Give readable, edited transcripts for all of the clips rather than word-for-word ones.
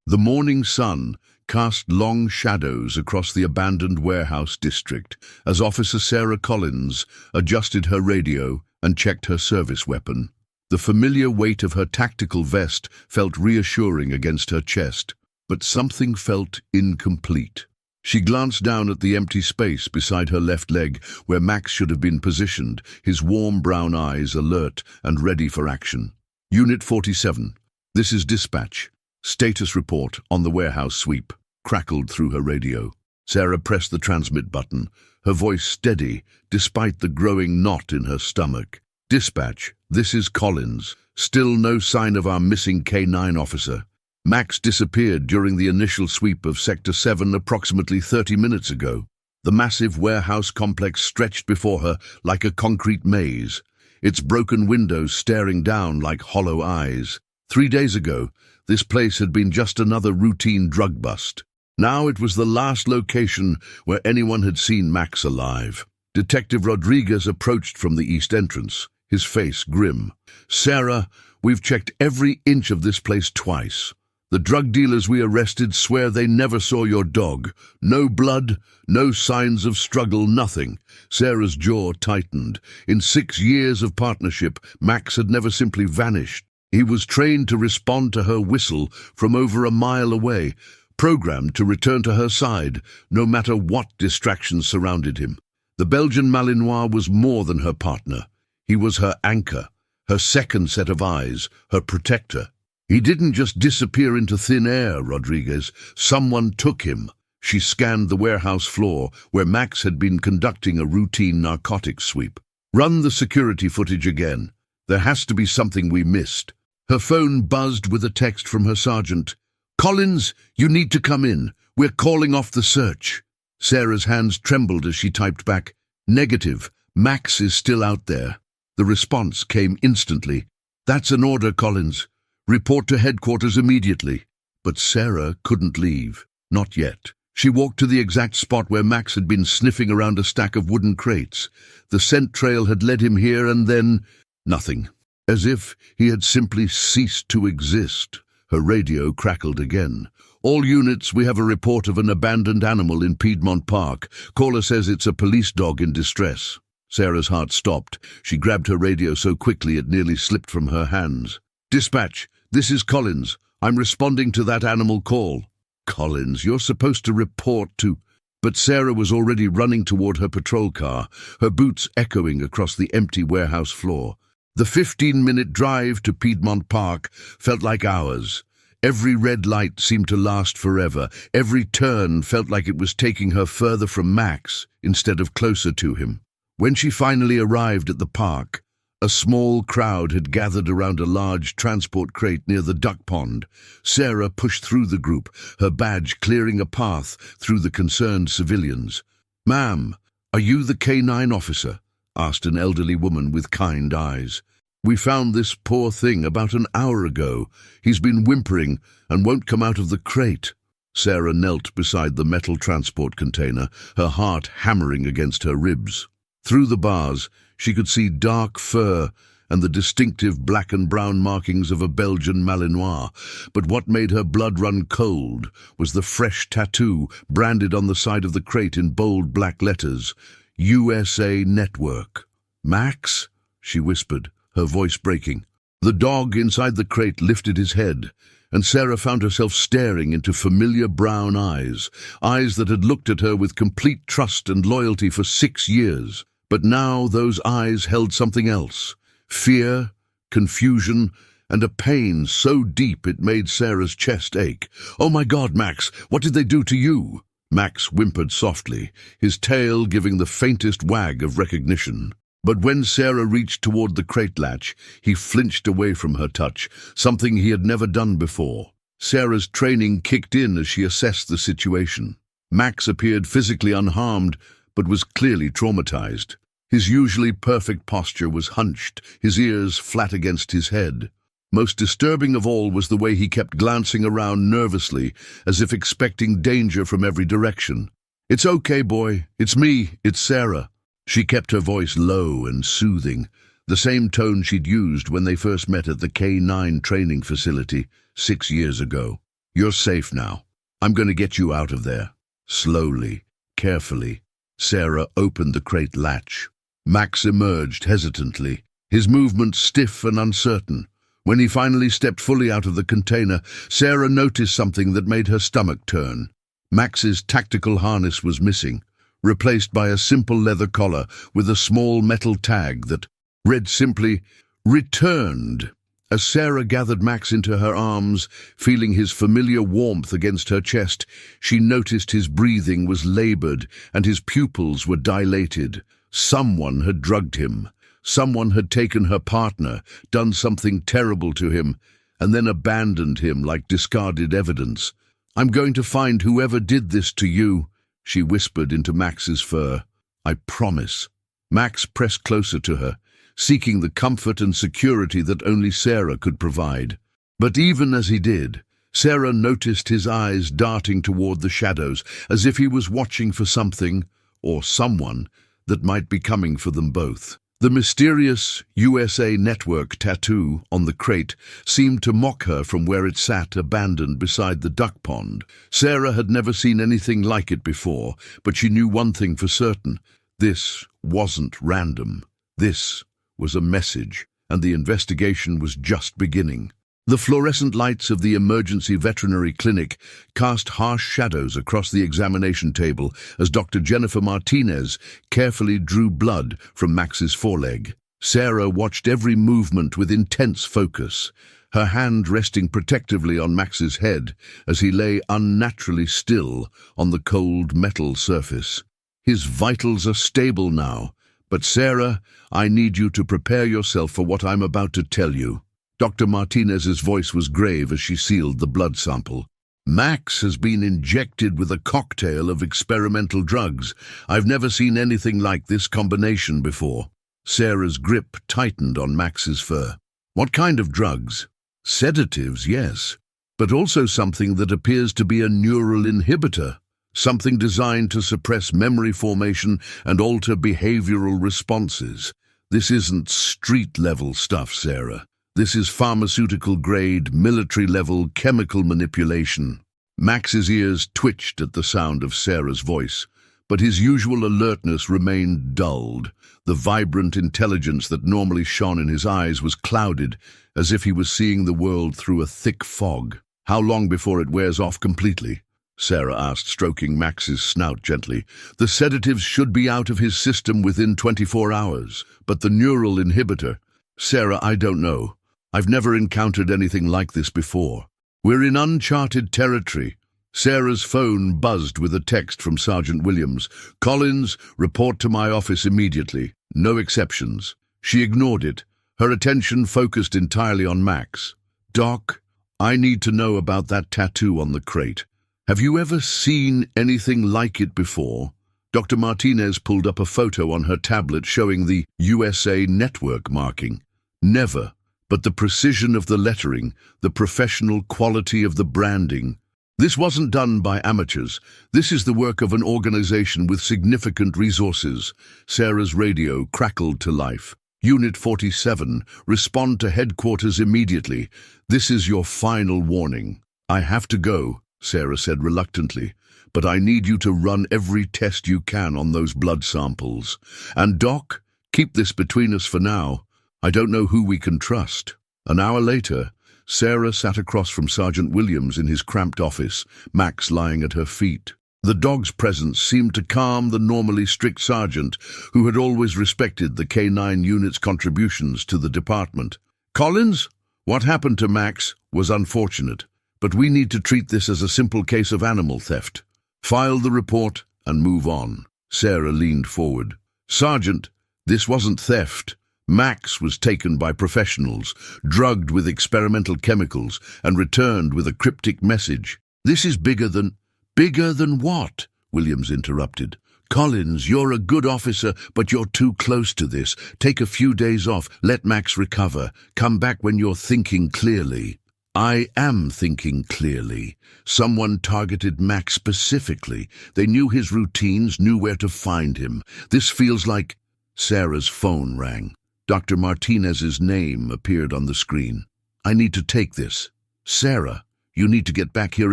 The morning sun cast long shadows across the abandoned warehouse district as Officer Sarah Collins adjusted her radio and checked her service weapon. The familiar weight of her tactical vest felt reassuring against her chest, but something felt incomplete. She glanced down at the empty space beside her left leg where Max should have been positioned, his warm brown eyes alert and ready for action. Unit 47, this is dispatch. Status report on the warehouse sweep, crackled through her radio. Sarah pressed the transmit button, her voice steady despite the growing knot in her stomach. Dispatch, this is Collins. Still no sign of our missing K9 officer. Max disappeared during the initial sweep of Sector 7 approximately 30 minutes ago. The massive warehouse complex stretched before her like a concrete maze, its broken windows staring down like hollow eyes. 3 days ago, this place had been just another routine drug bust. Now it was the last location where anyone had seen Max alive. Detective Rodriguez approached from the east entrance, his face grim. Sarah, we've checked every inch of this place twice. The drug dealers we arrested swear they never saw your dog. No blood, no signs of struggle, nothing. Sarah's jaw tightened. In 6 years of partnership, Max had never simply vanished. He was trained to respond to her whistle from over a mile away, programmed to return to her side, no matter what distractions surrounded him. The Belgian Malinois was more than her partner. He was her anchor, her second set of eyes, her protector. He didn't just disappear into thin air, Rodriguez. Someone took him. She scanned the warehouse floor, where Max had been conducting a routine narcotics sweep. Run the security footage again. There has to be something we missed. Her phone buzzed with a text from her sergeant. Collins, you need to come in. We're calling off the search. Sarah's hands trembled as she typed back, Negative. Max is still out there. The response came instantly. That's an order, Collins. Report to headquarters immediately. But Sarah couldn't leave. Not yet. She walked to the exact spot where Max had been sniffing around a stack of wooden crates. The scent trail had led him here and then nothing. As if he had simply ceased to exist. Her radio crackled again. All units, we have a report of an abandoned animal in Piedmont Park. Caller says it's a police dog in distress. Sarah's heart stopped. She grabbed her radio so quickly it nearly slipped from her hands. Dispatch, this is Collins. I'm responding to that animal call. Collins, you're supposed to report to... But Sarah was already running toward her patrol car, her boots echoing across the empty warehouse floor. The 15-minute drive to Piedmont Park felt like hours. Every red light seemed to last forever. Every turn felt like it was taking her further from Max instead of closer to him. When she finally arrived at the park, a small crowd had gathered around a large transport crate near the duck pond. Sarah pushed through the group, her badge clearing a path through the concerned civilians. "Ma'am, are you the K9 officer?" asked an elderly woman with kind eyes. "We found this poor thing about an hour ago. He's been whimpering and won't come out of the crate." Sarah knelt beside the metal transport container, her heart hammering against her ribs. Through the bars, she could see dark fur and the distinctive black and brown markings of a Belgian Malinois. But what made her blood run cold was the fresh tattoo branded on the side of the crate in bold black letters. USA Network. "Max?" she whispered, her voice breaking. The dog inside the crate lifted his head, and Sarah found herself staring into familiar brown eyes, eyes that had looked at her with complete trust and loyalty for 6 years. But now those eyes held something else. Fear, confusion, and a pain so deep it made Sarah's chest ache. "Oh my God, Max, what did they do to you?" Max whimpered softly, his tail giving the faintest wag of recognition. But when Sarah reached toward the crate latch, he flinched away from her touch, something he had never done before. Sarah's training kicked in as she assessed the situation. Max appeared physically unharmed, but was clearly traumatized. His usually perfect posture was hunched, his ears flat against his head. Most disturbing of all was the way he kept glancing around nervously, as if expecting danger from every direction. "It's okay, boy. It's me. It's Sarah." She kept her voice low and soothing, the same tone she'd used when they first met at the K9 training facility 6 years ago. You're safe now. I'm going to get you out of there. Slowly, carefully, Sarah opened the crate latch. Max emerged hesitantly, his movements stiff and uncertain. When he finally stepped fully out of the container, Sarah noticed something that made her stomach turn. Max's tactical harness was missing, replaced by a simple leather collar with a small metal tag that read simply, "Returned." As Sarah gathered Max into her arms, feeling his familiar warmth against her chest, she noticed his breathing was labored and his pupils were dilated. Someone had drugged him. Someone had taken her partner, done something terrible to him, and then abandoned him like discarded evidence. "I'm going to find whoever did this to you," she whispered into Max's fur. "I promise." Max pressed closer to her, seeking the comfort and security that only Sarah could provide. But even as he did, Sarah noticed his eyes darting toward the shadows, as if he was watching for something, or someone, that might be coming for them both. The mysterious USA Network tattoo on the crate seemed to mock her from where it sat abandoned beside the duck pond. Sarah had never seen anything like it before, but she knew one thing for certain. This wasn't random. This was a message, and the investigation was just beginning. The fluorescent lights of the emergency veterinary clinic cast harsh shadows across the examination table as Dr. Jennifer Martinez carefully drew blood from Max's foreleg. Sarah watched every movement with intense focus, her hand resting protectively on Max's head as he lay unnaturally still on the cold metal surface. "His vitals are stable now, but Sarah, I need you to prepare yourself for what I'm about to tell you." Dr. Martinez's voice was grave as she sealed the blood sample. "Max has been injected with a cocktail of experimental drugs. I've never seen anything like this combination before." Sarah's grip tightened on Max's fur. "What kind of drugs?" "Sedatives, yes, but also something that appears to be a neural inhibitor, something designed to suppress memory formation and alter behavioral responses. This isn't street-level stuff, Sarah. This is pharmaceutical-grade, military-level chemical manipulation." Max's ears twitched at the sound of Sarah's voice, but his usual alertness remained dulled. The vibrant intelligence that normally shone in his eyes was clouded, as if he was seeing the world through a thick fog. "How long before it wears off completely?" Sarah asked, stroking Max's snout gently. "The sedatives should be out of his system within 24 hours, but the neural inhibitor—" "Sarah, I don't know. I've never encountered anything like this before. We're in uncharted territory." Sarah's phone buzzed with a text from Sergeant Williams. "Collins, report to my office immediately. No exceptions." She ignored it, her attention focused entirely on Max. "Doc, I need to know about that tattoo on the crate. Have you ever seen anything like it before?" Dr. Martinez pulled up a photo on her tablet showing the USA Network marking. "Never. But the precision of the lettering, the professional quality of the branding. This wasn't done by amateurs. This is the work of an organization with significant resources." Sarah's radio crackled to life. "Unit 47, respond to headquarters immediately. This is your final warning." "I have to go," Sarah said reluctantly, "but I need you to run every test you can on those blood samples. And Doc, keep this between us for now. I don't know who we can trust." An hour later, Sarah sat across from Sergeant Williams in his cramped office, Max lying at her feet. The dog's presence seemed to calm the normally strict sergeant, who had always respected the K-9 unit's contributions to the department. "Collins, what happened to Max was unfortunate, but we need to treat this as a simple case of animal theft. File the report and move on." Sarah leaned forward. "Sergeant, this wasn't theft. Max was taken by professionals, drugged with experimental chemicals, and returned with a cryptic message." "This is bigger than—" "Bigger than what?" Williams interrupted. "Collins, you're a good officer, but you're too close to this. Take a few days off, let Max recover. Come back when you're thinking clearly." "I am thinking clearly. Someone targeted Max specifically. They knew his routines, knew where to find him. This feels like—" Sarah's phone rang. Dr. Martinez's name appeared on the screen. "I need to take this." "Sarah, You need to get back here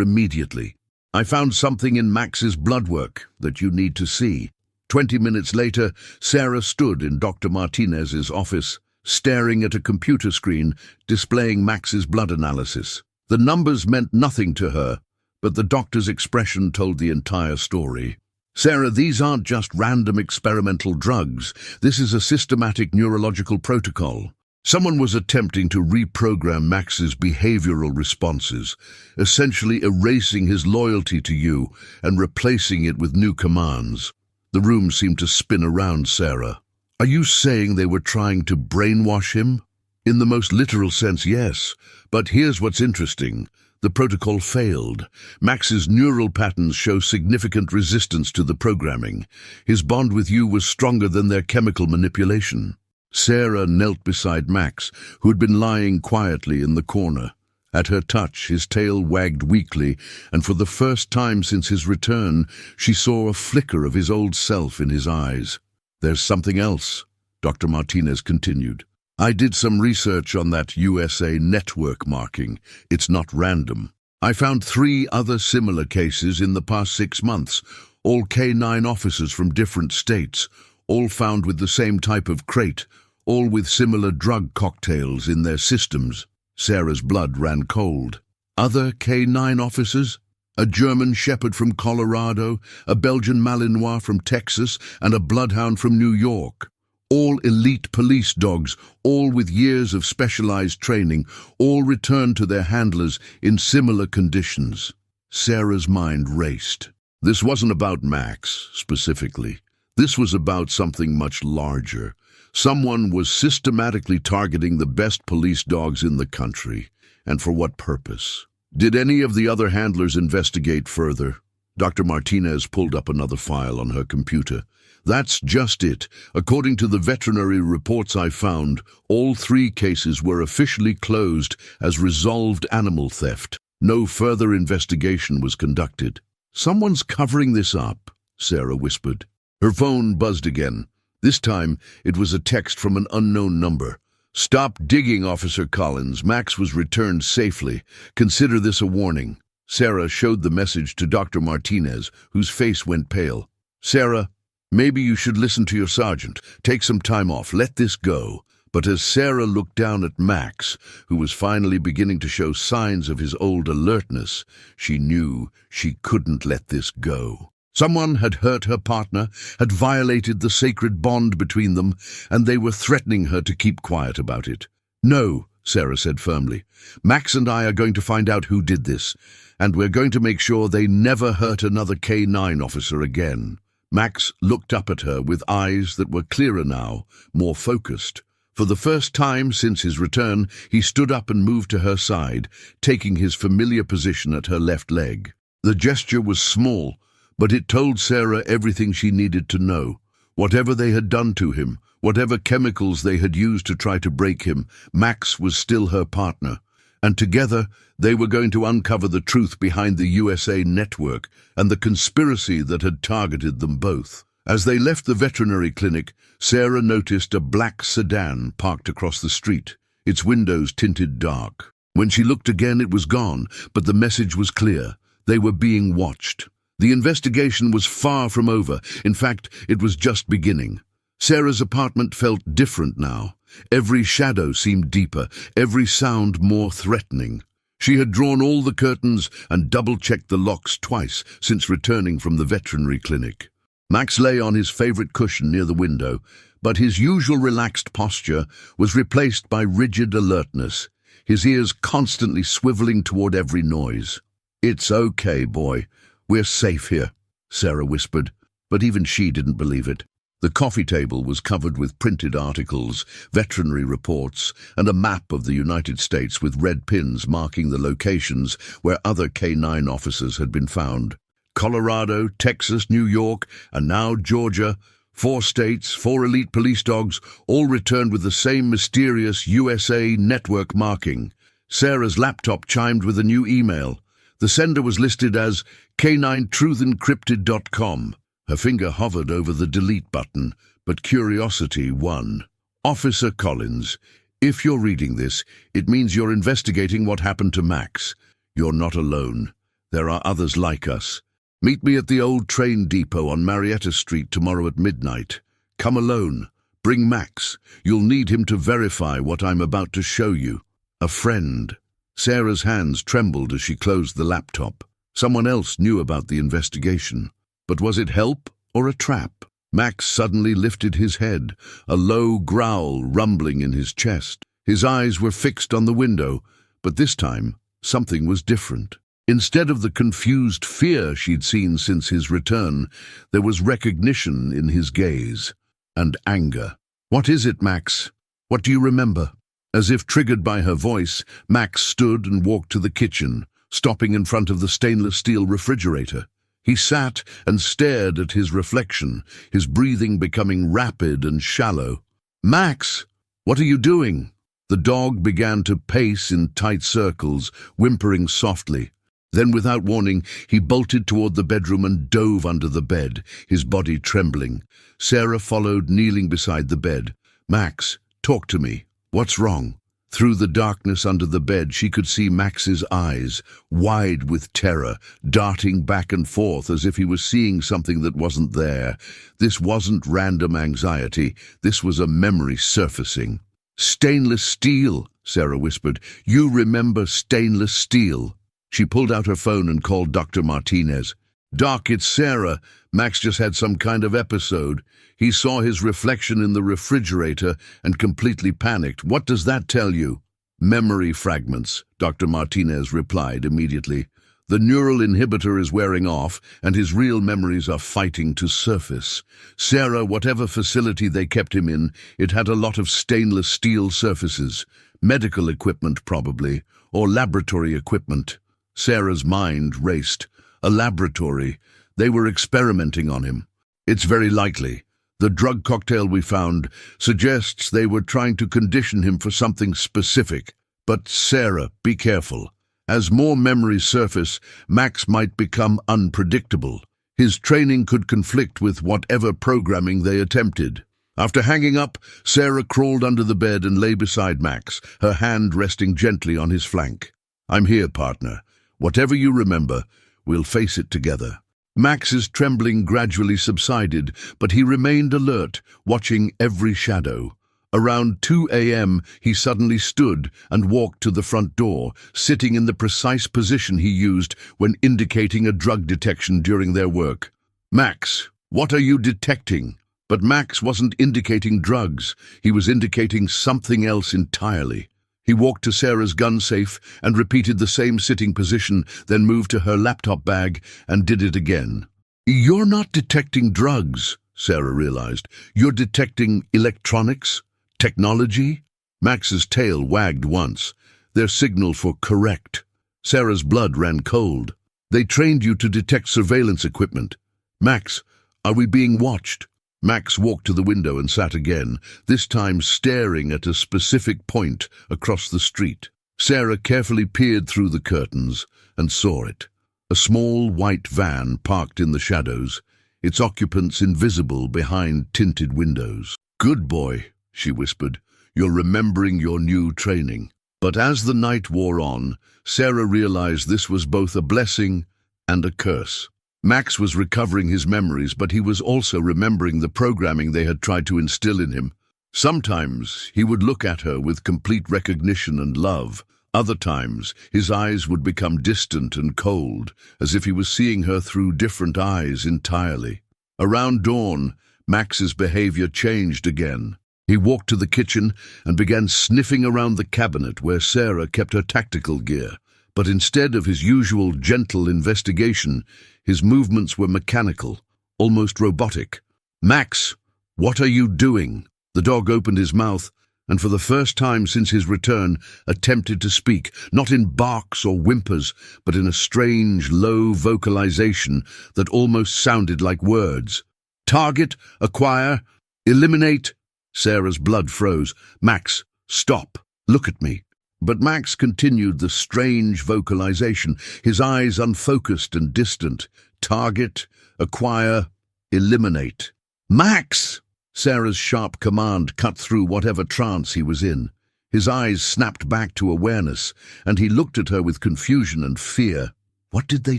immediately. I found something in Max's blood work that you need to see." 20 minutes later, Sarah stood in Dr. Martinez's office, staring at a computer screen displaying Max's blood analysis. The numbers meant nothing to her, but the doctor's expression told the entire story. "Sarah, these aren't just random experimental drugs. This is a systematic neurological protocol. Someone was attempting to reprogram Max's behavioral responses, essentially erasing his loyalty to you and replacing it with new commands." The room seemed to spin around Sarah. "Are you saying they were trying to brainwash him?" "In the most literal sense, yes. But here's what's interesting. The protocol failed. Max's neural patterns show significant resistance to the programming. His bond with you was stronger than their chemical manipulation." Sarah knelt beside Max, who had been lying quietly in the corner. At her touch, his tail wagged weakly, and for the first time since his return, she saw a flicker of his old self in his eyes. "There's something else," Dr. Martinez continued. "I did some research on that USA network marking. It's not random. I found 3 other similar cases in the past 6 months, all K9 officers from different states, all found with the same type of crate, all with similar drug cocktails in their systems." Sarah's blood ran cold. "Other K9 officers? A German Shepherd from Colorado, a Belgian Malinois from Texas, and a Bloodhound from New York. All elite police dogs, all with years of specialized training, all returned to their handlers in similar conditions." Sarah's mind raced. This wasn't about Max, specifically. This was about something much larger. Someone was systematically targeting the best police dogs in the country. And for what purpose? Did any of the other handlers investigate further? Dr. Martinez pulled up another file on her computer. "That's just it. According to the veterinary reports I found, all 3 cases were officially closed as resolved animal theft. No further investigation was conducted." "Someone's covering this up," Sarah whispered. Her phone buzzed again. This time, it was a text from an unknown number. "Stop digging, Officer Collins. Max was returned safely. Consider this a warning." Sarah showed the message to Dr. Martinez, whose face went pale. "Sarah, maybe you should listen to your sergeant. Take some time off. Let this go." But as Sarah looked down at Max, who was finally beginning to show signs of his old alertness, she knew she couldn't let this go. Someone had hurt her partner, had violated the sacred bond between them, and they were threatening her to keep quiet about it. "No," Sarah said firmly. "Max and I are going to find out who did this, and we're going to make sure they never hurt another K9 officer again." Max looked up at her with eyes that were clearer now, more focused. For the first time since his return, he stood up and moved to her side, taking his familiar position at her left leg. The gesture was small, but it told Sarah everything she needed to know. Whatever they had done to him, whatever chemicals they had used to try to break him, Max was still her partner. And together, they were going to uncover the truth behind the USA network and the conspiracy that had targeted them both. As they left the veterinary clinic, Sarah noticed a black sedan parked across the street, its windows tinted dark. When she looked again, it was gone, but the message was clear. They were being watched. The investigation was far from over. In fact, it was just beginning. Sarah's apartment felt different now. Every shadow seemed deeper, every sound more threatening. She had drawn all the curtains and double-checked the locks twice since returning from the veterinary clinic. Max lay on his favorite cushion near the window, but his usual relaxed posture was replaced by rigid alertness, his ears constantly swiveling toward every noise. "It's okay, boy. We're safe here," Sarah whispered, but even she didn't believe it. The coffee table was covered with printed articles, veterinary reports, and a map of the United States with red pins marking the locations where other K9 officers had been found. Colorado, Texas, New York, and now Georgia. 4 states, 4 elite police dogs, all returned with the same mysterious USA network marking. Sarah's laptop chimed with a new email. The sender was listed as K9truthencrypted.com. Her finger hovered over the delete button, but curiosity won. "Officer Collins, if you're reading this, it means you're investigating what happened to Max. You're not alone. There are others like us. Meet me at the old train depot on Marietta Street tomorrow at midnight. Come alone. Bring Max. You'll need him to verify what I'm about to show you. A friend. Sarah's hands trembled as she closed the laptop. Someone else knew about the investigation. But was it help or a trap? Max suddenly lifted his head, a low growl rumbling in his chest. His eyes were fixed on the window, but this time something was different. Instead of the confused fear she'd seen since his return, there was recognition in his gaze, and anger. "What is it, Max? What do you remember?" As if triggered by her voice, Max stood and walked to the kitchen, stopping in front of the stainless steel refrigerator. He sat and stared at his reflection, his breathing becoming rapid and shallow. "Max, what are you doing?" The dog began to pace in tight circles, whimpering softly. Then, without warning, he bolted toward the bedroom and dove under the bed, his body trembling. Sarah followed, kneeling beside the bed. "Max, talk to me. What's wrong?" Through the darkness under the bed, she could see Max's eyes, wide with terror, darting back and forth as if he was seeing something that wasn't there. This wasn't random anxiety. This was a memory surfacing. "Stainless steel," Sarah whispered. "You remember stainless steel." She pulled out her phone and called Dr. Martinez. "Doc, it's Sarah. Max just had some kind of episode. He saw his reflection in the refrigerator and completely panicked. What does that tell you?" "Memory fragments," Dr. Martinez replied immediately. "The neural inhibitor is wearing off, and his real memories are fighting to surface. Sarah, whatever facility they kept him in, it had a lot of stainless steel surfaces. Medical equipment, probably, or laboratory equipment." Sarah's mind raced. A laboratory. They were experimenting on him. "It's very likely. The drug cocktail we found suggests they were trying to condition him for something specific. But Sarah, be careful. As more memories surface, Max might become unpredictable. His training could conflict with whatever programming they attempted." After hanging up, Sarah crawled under the bed and lay beside Max, her hand resting gently on his flank. "I'm here, partner. Whatever you remember, we'll face it together." Max's trembling gradually subsided, but he remained alert, watching every shadow. Around 2 a.m., he suddenly stood and walked to the front door, sitting in the precise position he used when indicating a drug detection during their work. "Max, what are you detecting?" But Max wasn't indicating drugs. He was indicating something else entirely. He walked to Sarah's gun safe and repeated the same sitting position, then moved to her laptop bag and did it again. "You're not detecting drugs," Sarah realized. "You're detecting electronics, technology." Max's tail wagged once, their signal for correct. Sarah's blood ran cold. "They trained you to detect surveillance equipment. Max, are we being watched?" Max walked to the window and sat again, this time staring at a specific point across the street. Sarah carefully peered through the curtains and saw it. A small white van parked in the shadows, its occupants invisible behind tinted windows. "Good boy," she whispered. "You're remembering your new training." But as the night wore on, Sarah realized this was both a blessing and a curse. Max was recovering his memories, but he was also remembering the programming they had tried to instill in him. Sometimes he would look at her with complete recognition and love. Other times his eyes would become distant and cold, as if he was seeing her through different eyes entirely. Around dawn, Max's behavior changed again. He walked to the kitchen and began sniffing around the cabinet where Sarah kept her tactical gear. But instead of his usual gentle investigation, his movements were mechanical, almost robotic. "Max, what are you doing?" The dog opened his mouth, and for the first time since his return, attempted to speak, not in barks or whimpers, but in a strange, low vocalization that almost sounded like words. "Target, acquire, eliminate." Sarah's blood froze. "Max, stop. Look at me." But Max continued the strange vocalization, his eyes unfocused and distant. "Target, acquire, eliminate." "Max!" Sarah's sharp command cut through whatever trance he was in. His eyes snapped back to awareness, and he looked at her with confusion and fear. "What did they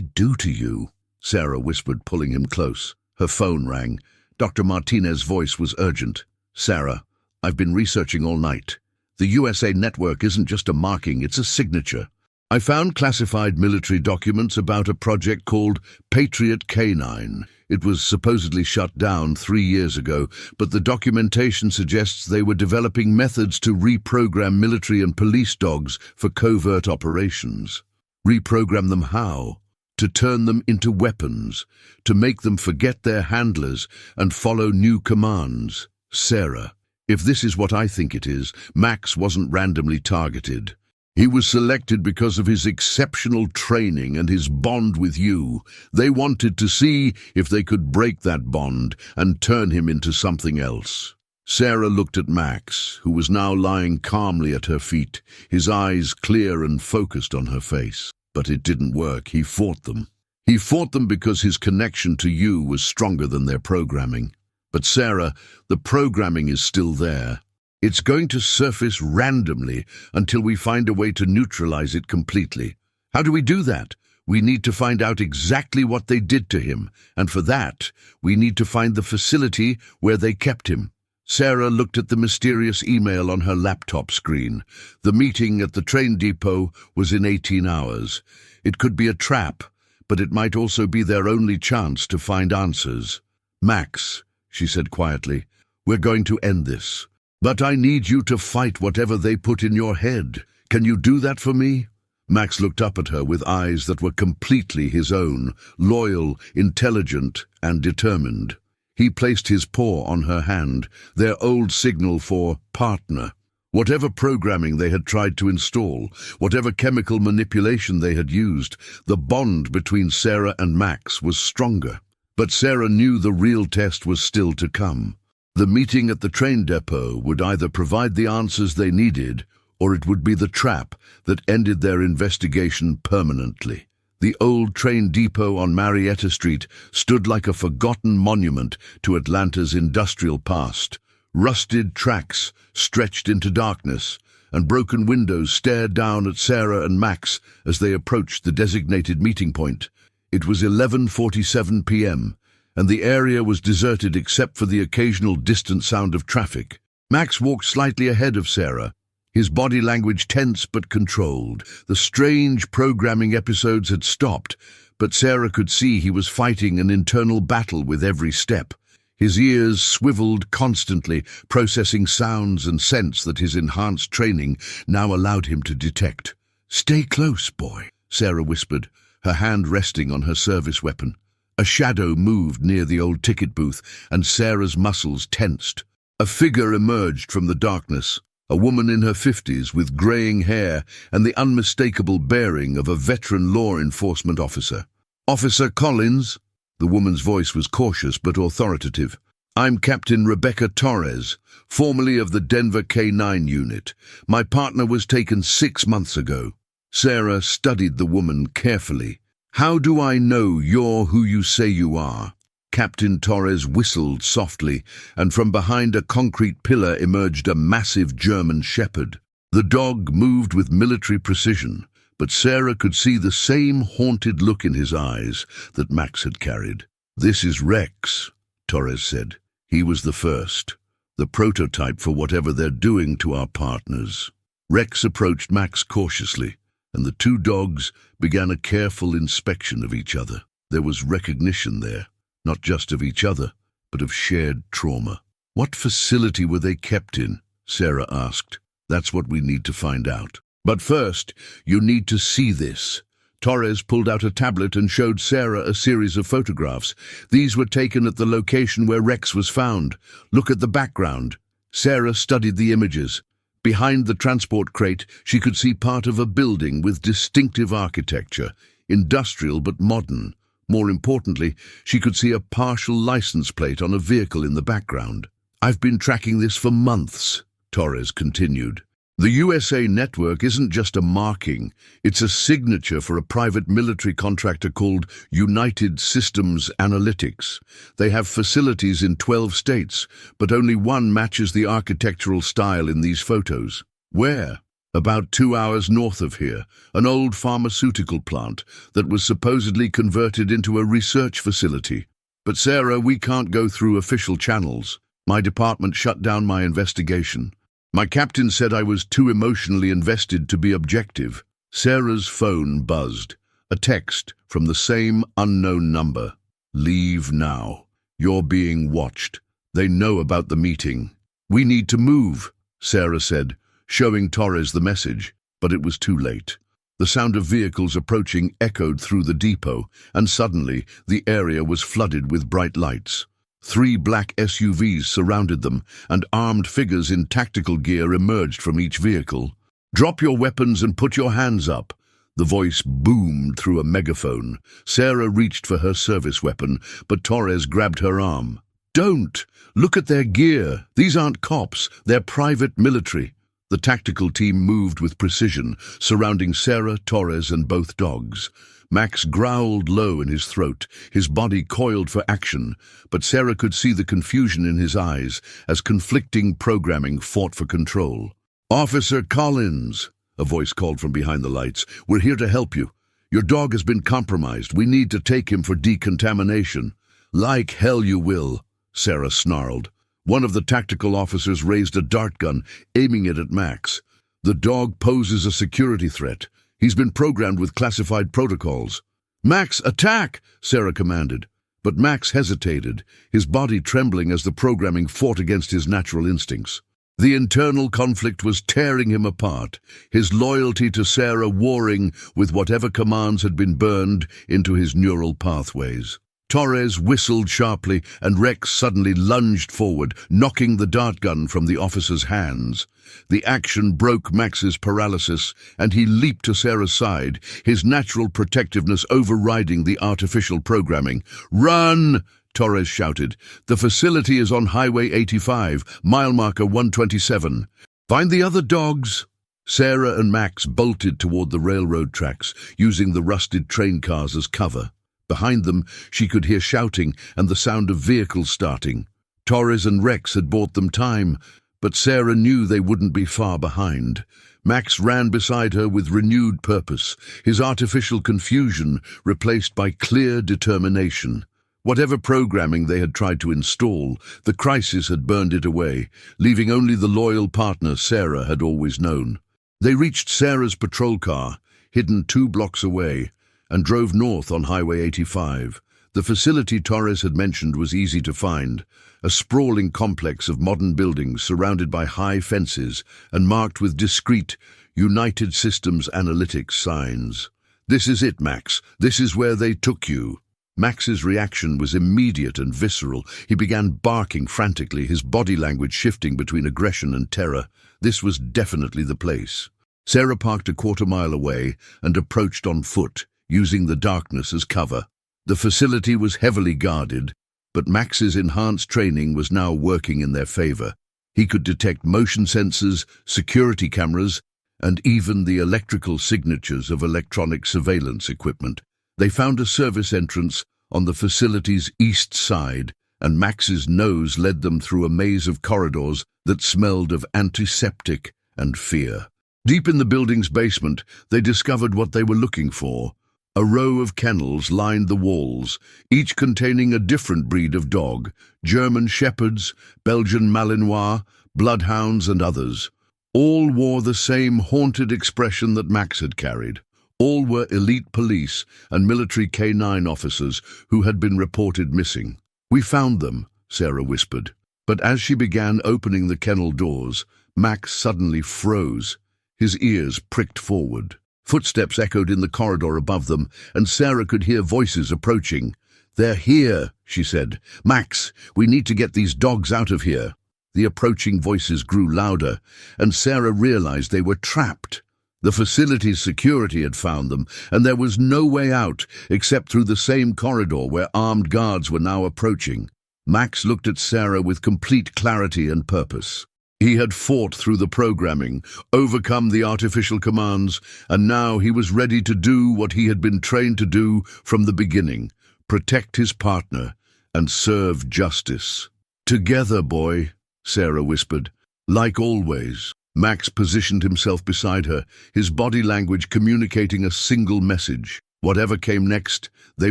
do to you?" Sarah whispered, pulling him close. Her phone rang. Dr. Martinez's voice was urgent. "Sarah, I've been researching all night. The USA network isn't just a marking, it's a signature. I found classified military documents about a project called Patriot K9. It was supposedly shut down 3 years ago, but the documentation suggests they were developing methods to reprogram military and police dogs for covert operations. Reprogram them how? To turn them into weapons, to make them forget their handlers and follow new commands. Sarah, if this is what I think it is, Max wasn't randomly targeted. He was selected because of his exceptional training and his bond with you. They wanted to see if they could break that bond and turn him into something else." Sarah looked at Max, who was now lying calmly at her feet, his eyes clear and focused on her face. But it didn't work. He fought them. He fought them because his connection to you was stronger than their programming. But Sarah, the programming is still there. It's going to surface randomly until we find a way to neutralize it completely. How do we do that? We need to find out exactly what they did to him, and for that, we need to find the facility where they kept him. Sarah looked at the mysterious email on her laptop screen. The meeting at the train depot was in 18 hours. It could be a trap, but it might also be their only chance to find answers. "Max," she said quietly, "we're going to end this. But I need you to fight whatever they put in your head. Can you do that for me?" Max looked up at her with eyes that were completely his own, loyal, intelligent, and determined. He placed his paw on her hand, their old signal for partner. Whatever programming they had tried to install, whatever chemical manipulation they had used, the bond between Sarah and Max was stronger. But Sarah knew the real test was still to come. The meeting at the train depot would either provide the answers they needed, or it would be the trap that ended their investigation permanently. The old train depot on Marietta Street stood like a forgotten monument to Atlanta's industrial past. Rusted tracks stretched into darkness, and broken windows stared down at Sarah and Max as they approached the designated meeting point. It was 11:47 p.m., and the area was deserted except for the occasional distant sound of traffic. Max walked slightly ahead of Sarah, his body language tense but controlled. The strange programming episodes had stopped, but Sarah could see he was fighting an internal battle with every step. His ears swiveled constantly, processing sounds and scents that his enhanced training now allowed him to detect. "Stay close, boy," Sarah whispered, her hand resting on her service weapon. A shadow moved near the old ticket booth, and Sarah's muscles tensed. A figure emerged from the darkness, a woman in her 50s with graying hair and the unmistakable bearing of a veteran law enforcement officer. "Officer Collins?" The woman's voice was cautious but authoritative. "I'm Captain Rebecca Torres, formerly of the Denver K9 unit. My partner was taken 6 months ago." Sarah studied the woman carefully. "How do I know you're who you say you are?" Captain Torres whistled softly, and from behind a concrete pillar emerged a massive German shepherd. The dog moved with military precision, but Sarah could see the same haunted look in his eyes that Max had carried. "This is Rex," Torres said. "He was the first, the prototype for whatever they're doing to our partners." Rex approached Max cautiously, and the two dogs began a careful inspection of each other. There was recognition there, not just of each other, but of shared trauma. "What facility were they kept in?" Sarah asked. "That's what we need to find out. But first, you need to see this." Torres pulled out a tablet and showed Sarah a series of photographs. These were taken at the location where Rex was found. "Look at the background." Sarah studied the images. Behind the transport crate, she could see part of a building with distinctive architecture, industrial but modern. More importantly, she could see a partial license plate on a vehicle in the background. "I've been tracking this for months," Torres continued. "The USA network isn't just a marking, it's a signature for a private military contractor called United Systems Analytics. They have facilities in 12 states, but only one matches the architectural style in these photos. Where? About 2 hours north of here, an old pharmaceutical plant that was supposedly converted into a research facility. But Sarah, we can't go through official channels. My department shut down my investigation. My captain said I was too emotionally invested to be objective. Sarah's phone buzzed. A text from the same unknown number. Leave now. You're being watched. They know about the meeting. We need to move, Sarah said, showing Torres the message, but it was too late. The sound of vehicles approaching echoed through the depot, and suddenly the area was flooded with bright lights. 3 black SUVs surrounded them, and armed figures in tactical gear emerged from each vehicle. Drop your weapons and put your hands up. The voice boomed through a megaphone. Sarah reached for her service weapon, but Torres grabbed her arm. Don't! Look at their gear. These aren't cops, they're private military. The tactical team moved with precision, surrounding Sarah, Torres, and both dogs. Max growled low in his throat, his body coiled for action, but Sarah could see the confusion in his eyes as conflicting programming fought for control. "Officer Collins," a voice called from behind the lights, "we're here to help you. Your dog has been compromised. We need to take him for decontamination." "Like hell you will," Sarah snarled. One of the tactical officers raised a dart gun, aiming it at Max. "The dog poses a security threat. He's been programmed with classified protocols." "Max, attack!" Sarah commanded. But Max hesitated, his body trembling as the programming fought against his natural instincts. The internal conflict was tearing him apart, his loyalty to Sarah warring with whatever commands had been burned into his neural pathways. Torres whistled sharply, and Rex suddenly lunged forward, knocking the dart gun from the officer's hands. The action broke Max's paralysis, and he leaped to Sarah's side, his natural protectiveness overriding the artificial programming. "Run!" Torres shouted. "The facility is on Highway 85, mile marker 127. Find the other dogs." Sarah and Max bolted toward the railroad tracks, using the rusted train cars as cover. Behind them, she could hear shouting and the sound of vehicles starting. Torres and Rex had bought them time, but Sarah knew they wouldn't be far behind. Max ran beside her with renewed purpose, his artificial confusion replaced by clear determination. Whatever programming they had tried to install, the crisis had burned it away, leaving only the loyal partner Sarah had always known. They reached Sarah's patrol car, hidden 2 blocks away, and drove north on Highway 85. The facility Torres had mentioned was easy to find, a sprawling complex of modern buildings surrounded by high fences and marked with discreet United Systems Analytics signs. "This is it, Max. This is where they took you." Max's reaction was immediate and visceral. He began barking frantically, his body language shifting between aggression and terror. This was definitely the place. Sarah parked a quarter-mile away and approached on foot, using the darkness as cover. The facility was heavily guarded, but Max's enhanced training was now working in their favor. He could detect motion sensors, security cameras, and even the electrical signatures of electronic surveillance equipment. They found a service entrance on the facility's east side, and Max's nose led them through a maze of corridors that smelled of antiseptic and fear. Deep in the building's basement, they discovered what they were looking for. A row of kennels lined the walls, each containing a different breed of dog: German shepherds, Belgian Malinois, bloodhounds, and others. All wore the same haunted expression that Max had carried. All were elite police and military K-9 officers who had been reported missing. "We found them," Sarah whispered. But as she began opening the kennel doors, Max suddenly froze. His ears pricked forward. Footsteps echoed in the corridor above them, and Sarah could hear voices approaching. "They're here," she said. "Max, we need to get these dogs out of here." The approaching voices grew louder, and Sarah realized they were trapped. The facility's security had found them, and there was no way out except through the same corridor where armed guards were now approaching. Max looked at Sarah with complete clarity and purpose. He had fought through the programming, overcome the artificial commands, and now he was ready to do what he had been trained to do from the beginning: protect his partner and serve justice. "Together, boy," Sarah whispered. "Like always." Max positioned himself beside her, his body language communicating a single message. Whatever came next, they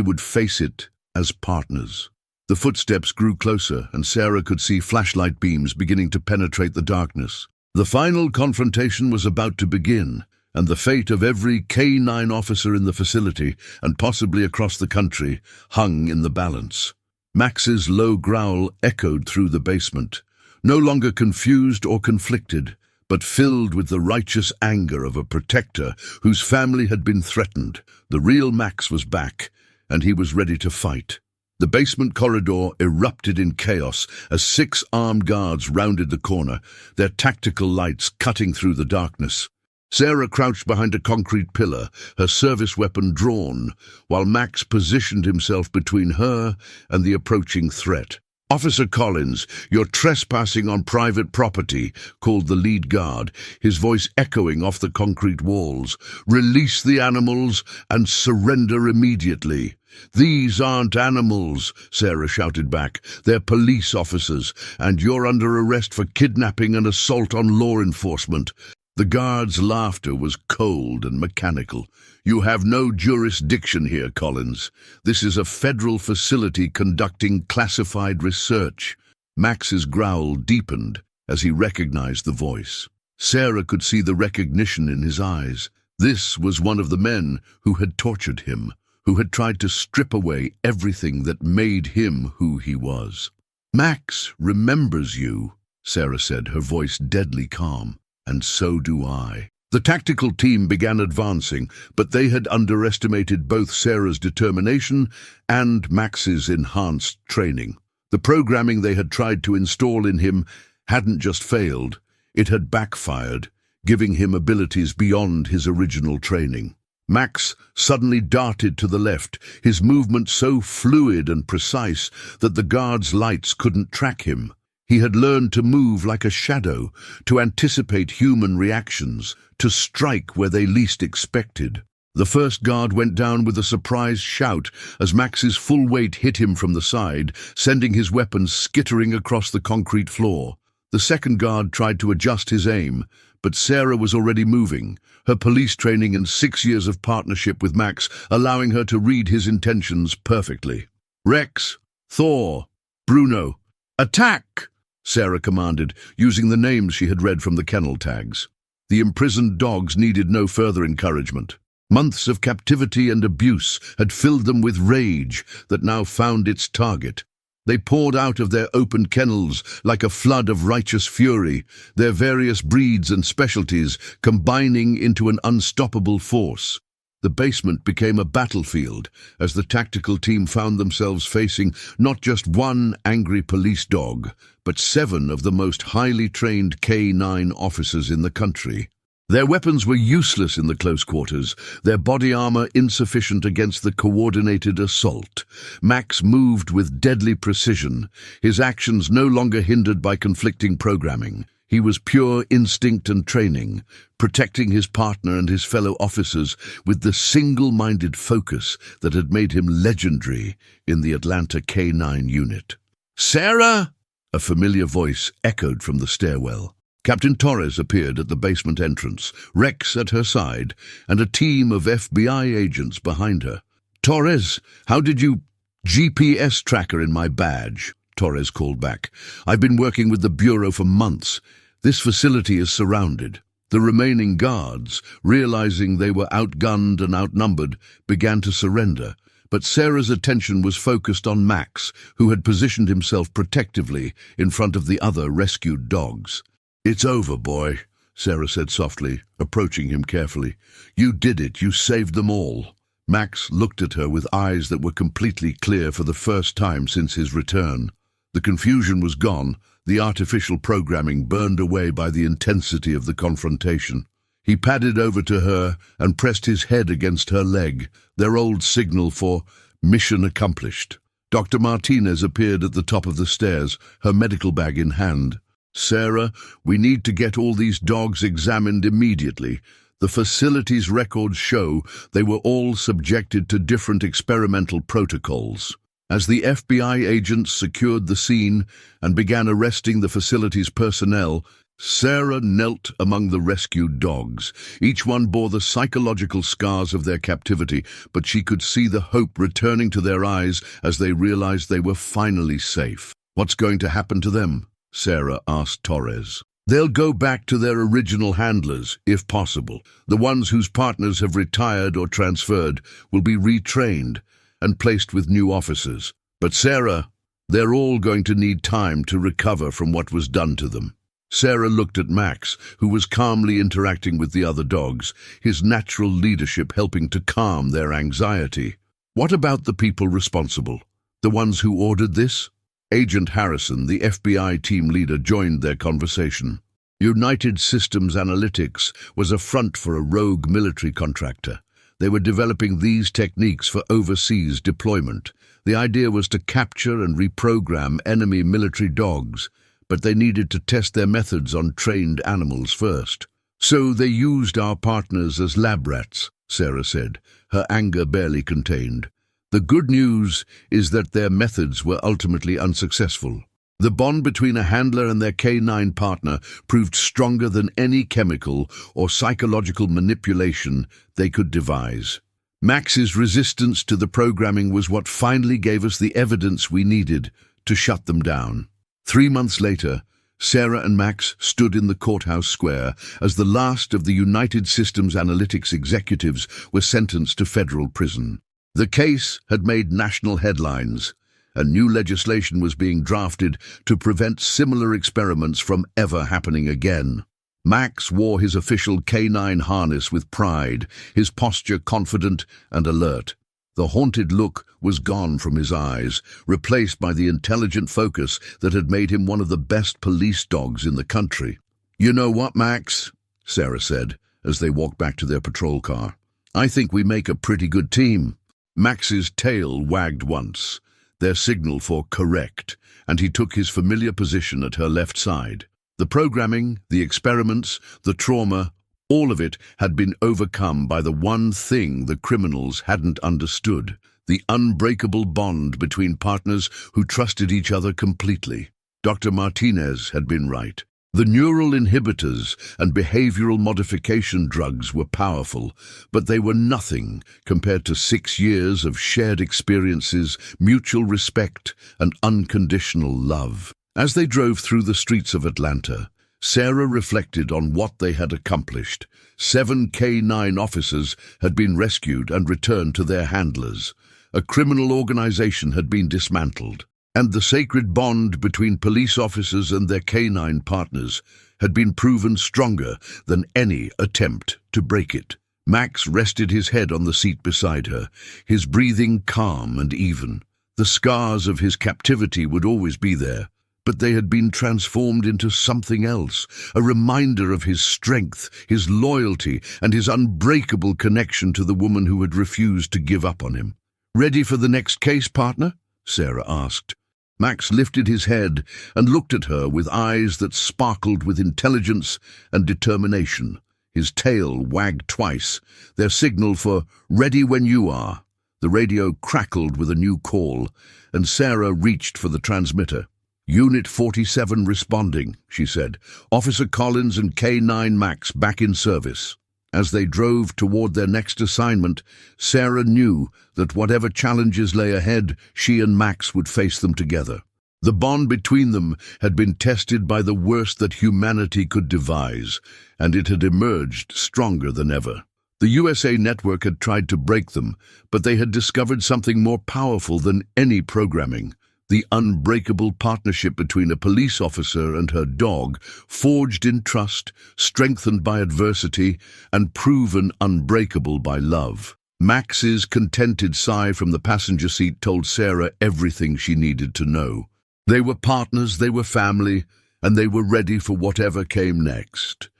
would face it as partners. The footsteps grew closer, and Sarah could see flashlight beams beginning to penetrate the darkness. The final confrontation was about to begin, and the fate of every K-9 officer in the facility, and possibly across the country, hung in the balance. Max's low growl echoed through the basement, no longer confused or conflicted, but filled with the righteous anger of a protector whose family had been threatened. The real Max was back, and he was ready to fight. The basement corridor erupted in chaos as 6 armed guards rounded the corner, their tactical lights cutting through the darkness. Sarah crouched behind a concrete pillar, her service weapon drawn, while Max positioned himself between her and the approaching threat. "Officer Collins, you're trespassing on private property," called the lead guard, his voice echoing off the concrete walls. "Release the animals and surrender immediately." "These aren't animals," Sarah shouted back. "They're police officers, and you're under arrest for kidnapping and assault on law enforcement." The guard's laughter was cold and mechanical. "You have no jurisdiction here, Collins. This is a federal facility conducting classified research." Max's growl deepened as he recognized the voice. Sarah could see the recognition in his eyes. This was one of the men who had tortured him, who had tried to strip away everything that made him who he was. "Max remembers you," Sarah said, her voice deadly calm. "And so do I." The tactical team began advancing, but they had underestimated both Sarah's determination and Max's enhanced training. The programming they had tried to install in him hadn't just failed, it had backfired, giving him abilities beyond his original training. Max suddenly darted to the left, his movement so fluid and precise that the guards' lights couldn't track him. He had learned to move like a shadow, to anticipate human reactions, to strike where they least expected. The first guard went down with a surprised shout as Max's full weight hit him from the side, sending his weapon skittering across the concrete floor. The second guard tried to adjust his aim, but Sarah was already moving, her police training and 6 years of partnership with Max allowing her to read his intentions perfectly. "Rex, Thor, Bruno, attack!" Sarah commanded, using the names she had read from the kennel tags. The imprisoned dogs needed no further encouragement. Months of captivity and abuse had filled them with rage that now found its target. They poured out of their open kennels like a flood of righteous fury, their various breeds and specialties combining into an unstoppable force. The basement became a battlefield as the tactical team found themselves facing not just one angry police dog, but 7 of the most highly trained K-9 officers in the country. Their weapons were useless in the close quarters, their body armor insufficient against the coordinated assault. Max moved with deadly precision, his actions no longer hindered by conflicting programming. He was pure instinct and training, protecting his partner and his fellow officers with the single-minded focus that had made him legendary in the Atlanta K-9 unit. "Sarah!" A familiar voice echoed from the stairwell. Captain Torres appeared at the basement entrance, Rex at her side, and a team of FBI agents behind her. "Torres, how did you—" "GPS tracker in my badge," Torres called back. "I've been working with the Bureau for months. This facility is surrounded." The remaining guards, realizing they were outgunned and outnumbered, began to surrender, but Sarah's attention was focused on Max, who had positioned himself protectively in front of the other rescued dogs. "It's over, boy," Sarah said softly, approaching him carefully. "You did it. You saved them all." Max looked at her with eyes that were completely clear for the first time since his return. The confusion was gone, the artificial programming burned away by the intensity of the confrontation. He padded over to her and pressed his head against her leg, their old signal for mission accomplished. Dr. Martinez appeared at the top of the stairs, her medical bag in hand. "Sarah, we need to get all these dogs examined immediately. The facility's records show they were all subjected to different experimental protocols." As the FBI agents secured the scene and began arresting the facility's personnel, Sarah knelt among the rescued dogs. Each one bore the psychological scars of their captivity, but she could see the hope returning to their eyes as they realized they were finally safe. "What's going to happen to them?" Sarah asked Torres. "They'll go back to their original handlers, if possible. The ones whose partners have retired or transferred will be retrained and placed with new officers. But Sarah, they're all going to need time to recover from what was done to them." Sarah looked at Max, who was calmly interacting with the other dogs, his natural leadership helping to calm their anxiety. "What about the people responsible? The ones who ordered this?" Agent Harrison, the FBI team leader, joined their conversation. United Systems Analytics was a front for a rogue military contractor. They were developing these techniques for overseas deployment. The idea was to capture and reprogram enemy military dogs, but they needed to test their methods on trained animals first. "So they used our partners as lab rats," Sarah said, her anger barely contained. "The good news is that their methods were ultimately unsuccessful. The bond between a handler and their canine partner proved stronger than any chemical or psychological manipulation they could devise. Max's resistance to the programming was what finally gave us the evidence we needed to shut them down." 3 months later, Sarah and Max stood in the courthouse square as the last of the United Systems Analytics executives were sentenced to federal prison. The case had made national headlines, and new legislation was being drafted to prevent similar experiments from ever happening again. Max wore his official canine harness with pride, his posture confident and alert. The haunted look was gone from his eyes, replaced by the intelligent focus that had made him one of the best police dogs in the country. "You know what, Max?" Sarah said, as they walked back to their patrol car. "I think we make a pretty good team." Max's tail wagged once, their signal for correct, and he took his familiar position at her left side. The programming, the experiments, the trauma, all of it had been overcome by the one thing the criminals hadn't understood: the unbreakable bond between partners who trusted each other completely. Dr. Martinez had been right. The neural inhibitors and behavioral modification drugs were powerful, but they were nothing compared to 6 years of shared experiences, mutual respect, and unconditional love. As they drove through the streets of Atlanta, Sarah reflected on what they had accomplished. 7 K-9 officers had been rescued and returned to their handlers. A criminal organization had been dismantled, and the sacred bond between police officers and their canine partners had been proven stronger than any attempt to break it. Max rested his head on the seat beside her, his breathing calm and even. The scars of his captivity would always be there, but they had been transformed into something else, a reminder of his strength, his loyalty, and his unbreakable connection to the woman who had refused to give up on him. "Ready for the next case, partner?" Sarah asked. Max lifted his head and looked at her with eyes that sparkled with intelligence and determination. His tail wagged twice, their signal for "ready when you are." The radio crackled with a new call, and Sarah reached for the transmitter. "Unit 47 responding," she said. "Officer Collins and K-9 Max back in service." As they drove toward their next assignment, Sarah knew that whatever challenges lay ahead, she and Max would face them together. The bond between them had been tested by the worst that humanity could devise, and it had emerged stronger than ever. The USA network had tried to break them, but they had discovered something more powerful than any programming: the unbreakable partnership between a police officer and her dog, forged in trust, strengthened by adversity, and proven unbreakable by love. Max's contented sigh from the passenger seat told Sarah everything she needed to know. They were partners, they were family, and they were ready for whatever came next.